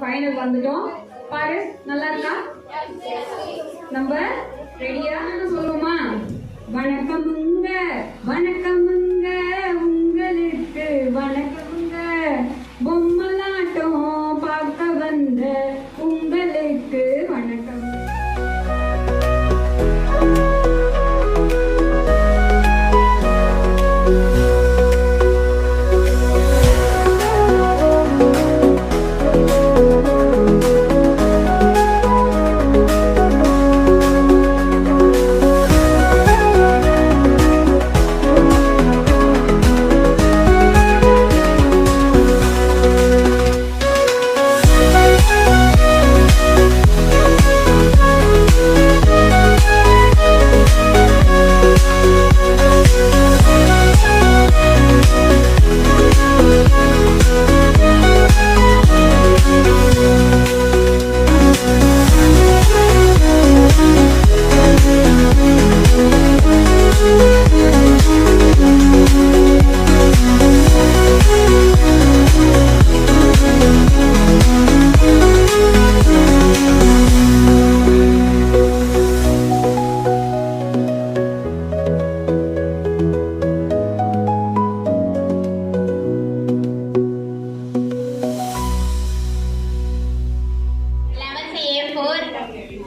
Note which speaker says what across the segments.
Speaker 1: Final வந்துட்டோம். பாரு நல்லா இருக்கா? நம்ம ரெடியா சொல்லுவோமா? வணக்கமுங்க வணக்கமுங்க உங்களுக்கு வணக்கமுங்க, பொம்மலாட்டம் பார்க்க வந்த உங்களுக்கு வணக்கம்.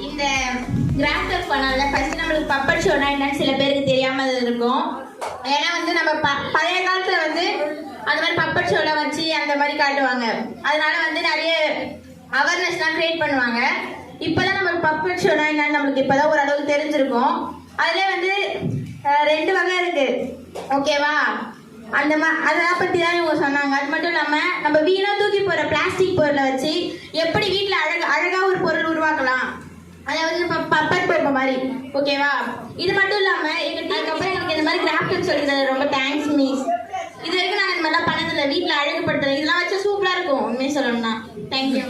Speaker 2: இந்த கிராஃப்ட் ஒர்க் பண்ணால ஃபர்ஸ்ட் நம்மளுக்கு பப்பட் ஷோனா என்னன்னு சில பேருக்கு தெரியாமல் இருக்கும். ஏன்னா வந்து நம்ம பழைய காலத்தில் வந்து அந்த மாதிரி பப்பட் ஷோலாம் வச்சு அந்த மாதிரி காட்டுவாங்க. அதனால வந்து நிறைய அவேர்னஸ்லாம் க்ரியேட் பண்ணுவாங்க. இப்போதான் நம்மளுக்கு பப்பட் ஷோனா என்னன்னு நம்மளுக்கு இப்போதான் ஓரளவுக்கு தெரிஞ்சிருக்கும். அதில் வந்து 2 வகை இருக்கு, ஓகேவா? அதெல்லாம் பற்றி தான் இவங்க சொன்னாங்க. அது மட்டும் இல்லாமல் நம்ம வீணாக தூக்கி போகிற பிளாஸ்டிக் பொருளை வச்சு எப்படி வீட்டில் அழகாக ஒரு பொருள் உருவாக்கலாம், அதாவது நம்ம பப்பட் பேப்பர் மாதிரி, ஓகேவா? இது மட்டும் இல்லாமல் அதுக்கப்புறம் எனக்கு இந்த மாதிரி கிராஃப்ட் சொல்லிக்கிறது ரொம்ப தேங்க்ஸ் மிஸ். இது வரைக்கும் நான் இந்த மாதிரிலாம் பண்ணதில்லை. வீட்டில் அழகுபடுத்துறேன், இதெல்லாம் வச்சு சூப்பராக இருக்கும் உண்மையை சொல்லணும்னா. தேங்க்யூ.